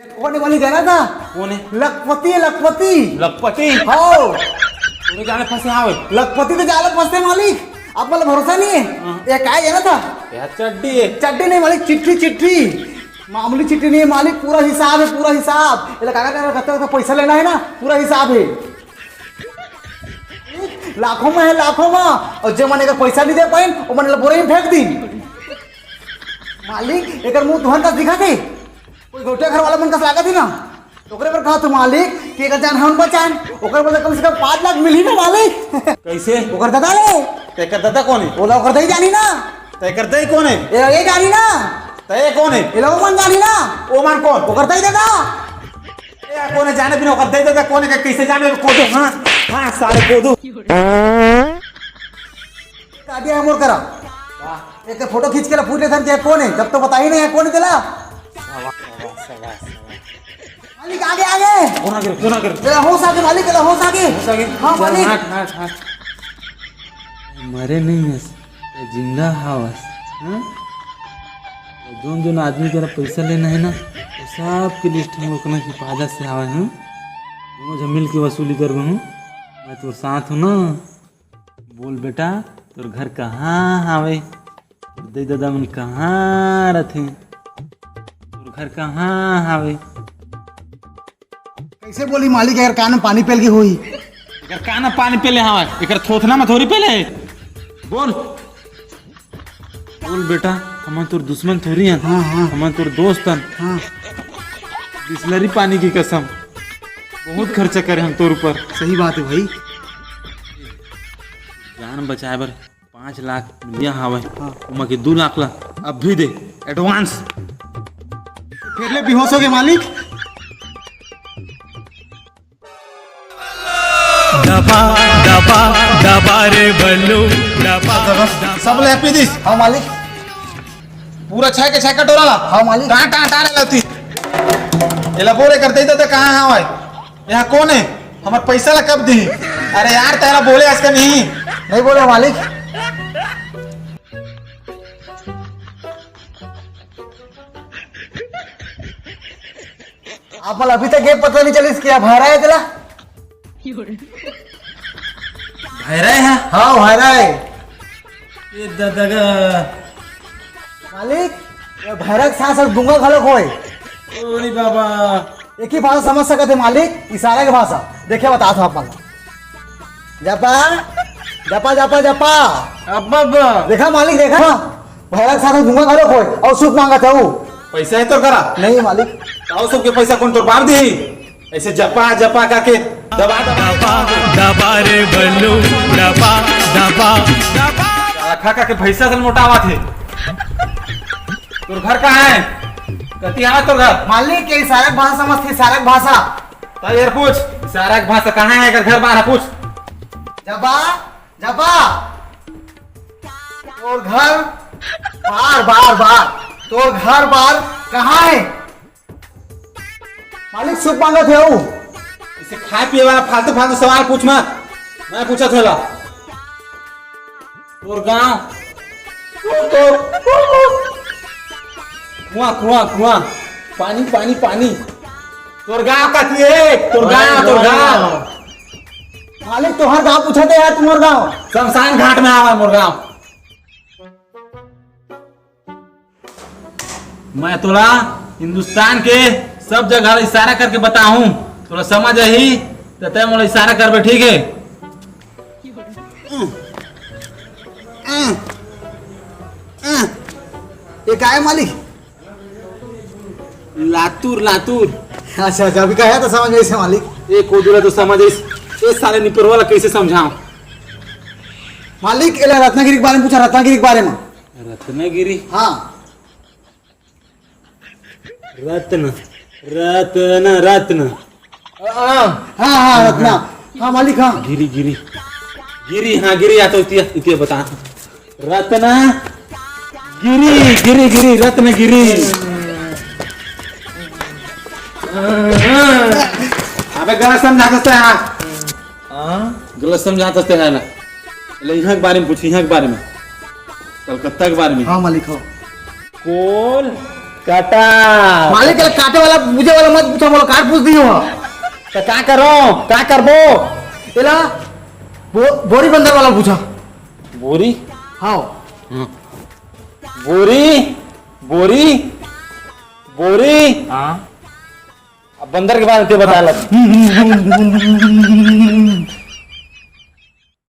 कौन वाली कहना था? कौन है? लखपति लखपति लखपति हो तूने जाने फंसे आवे लखपति तो जाले फंसते मालिक। आप मतलब भरोसा नहीं है? ये क्या कहना था? यार चड्डी है। चड्डी नहीं मालिक, चिट्ठी चिट्ठी, मामूली चिट्ठी नहीं है मालिक, पूरा हिसाब है, पूरा हिसाब। ये काका पैसा लेना है ना, पूरा हिसाब है, लाखों में है, लाखों में। और जो मैंने पैसा नहीं दे पाए वो मैंने बोरे में फेंक दी मालिक। एक मुंह तुहन का दिखा थे, कोई गोटे घर वाला मन का लागा थी ना, तो ओकरे पर कहा तो मालिक कि अगर जान हम बचान ओकर बदले कम से कम 5 लाख मिली ना मालिक। कैसे? ओकर दादा ले तेकर दादा कौन है? बोला ओकर दही जानी ना, तेकर दई कौन है? ये जानी ना, तय कौन है? ये लोग मन जानी ना, ओमान कौन? ओकर दही दादा ए कौन है जाने बिना ओकर दई दादा कौन है? कैसे जाने कोदो? हां हां सारे कोदो गाड़ी है मोर करा। एक फोटो खींच के पूछ लेथन कि कौन है, जब तो बता ही नहीं है कौन है तेला। मालिक आगे आगे कौन आगे? कौन आगे? तेरा होश आगे मालिक, तेरा होश आगे। हाँ मालिक। हां मरे नहीं है, जिंदा हवस। जोन जोन आदमी के पैसा लेना है ना, तो सब के लिस्ट में ओकना हिफाजत से आवे हैं। दोनों जब मिल के वसूली कर हूँ, मैं तोर साथ हूँ ना। बोल बेटा तोर घर कहाँ आवे, दे दादा मन कहाँ रथे, तोर घर कहाँ आवे। कैसे बोली मालिक? अगर कान में पानी पेल की हुई, एकर काना पानी पेले हवा, एकर थोथना में थोड़ी पेले। बोल बोल बेटा, हम तोर दुश्मन थोड़ी हैं। हम तोर दोस्त हैं। हाँ बिस्लरी पानी की कसम, बहुत खर्चा करे हम तोर ऊपर। सही बात है भाई। जान बचाए बर 5 लाख मिलिया हवे, उमा के 2 लाख ला अब भी दे एडवांस। फिर ले बेहोश हो गए मालिक। दबा दबा दबा रे बल्लू दबा। सब ले पी दिस। हाँ मालिक। पूरा छह के छह कटोरा ला। हाँ मालिक। कहां कहां टारे लती एला बोले कर दे तो कहां हवा? यहाँ कौन है? हमर पैसा ला कब दी? अरे यार तेरा बोले आज का नहीं बोले मालिक। आप मतलब अभी तक ये पता नहीं चली क्या भरा है तेरा? भैरा है। हाँ भरा है ये दादा का मालिक। ये भैरा के साथ साथ गुंगा खलक होए। ओरी बाबा एक ही भाषा समझ सकते थे मालिक, इशारा की भाषा। देखिए बता था आप मतलब जपा जपा जपा जपा। अब्बा देखा मालिक, देखा भैरा के साथ गुंगा खलक होए और सुख मांगा था वो। पैसा है तो करा नहीं मालिक। आओ सबके पैसा कौन तोर बाप दी? ऐसे जपा जपा करके दबा दबा दबा रे बल्लू दबा दबा दबा। खा खा के भैंसा से मोटावा थे। तोर घर कहाँ है? कती आवा तोर घर? मालिक के इशारा की भाषा समझती, इशारा की भाषा। तो यार पूछ सारा की भाषा कहाँ है? अगर घर बाहर पूछ। जपा जपा तोर घर बार बार बार, तोर घर बार कहाँ है मालिक? सुख मांगा थे वो। इसे खाए पिए वाला फालतू फालतू सवाल पूछ मत। मैं पूछा था तोर गांव कुआं कुआं कुआं पानी पानी पानी। तोर गांव का है? तोर गांव मालिक तुम्हारा गाँव पूछा थे यार, तुम्हारा गाँव शमशान घाट में आवा मोर गांव। मैं तोला हिंदुस्तान के सब जगह इशारा करके बताऊं, तोला समझ आई तो तय मोला इशारा करबे, ठीक है? ये क्या है मालिक? लातूर लातूर। अच्छा अच्छा, अभी कहा तो समझ गए से मालिक। एक कोदुला तो समझ इस साले निपर वाला कैसे समझाऊं? मालिक ये रत्नागिरी के बारे में पूछा, रत्नागिरी के बारे में। रत्नागिरी? हाँ रत्न रत्न रत्न। हाँ हाँ रत्ना। हाँ मालिक हाँ। गिरी गिरी गिरी। हाँ गिरी आता इतिया इतिया बता। रत्न गिरी गिरी गिरी रत्न गिरी। अबे गलत समझा सकते हैं। गलत समझा सकते हैं ना। यहाँ के बारे में पूछी, यहाँ के बारे में, कलकत्ता के बारे में। हाँ मालिक हो। कोल काटा मालिक के काटे वाला पूछे वाला मत पूछो, बोलो काट पूछ दियो। तो क्या करो क्या करबो एला बोरी बंदर वाला पूछा। बोरी हाँ बोरी बोरी बोरी हाँ अब बंदर के बारे में बता लग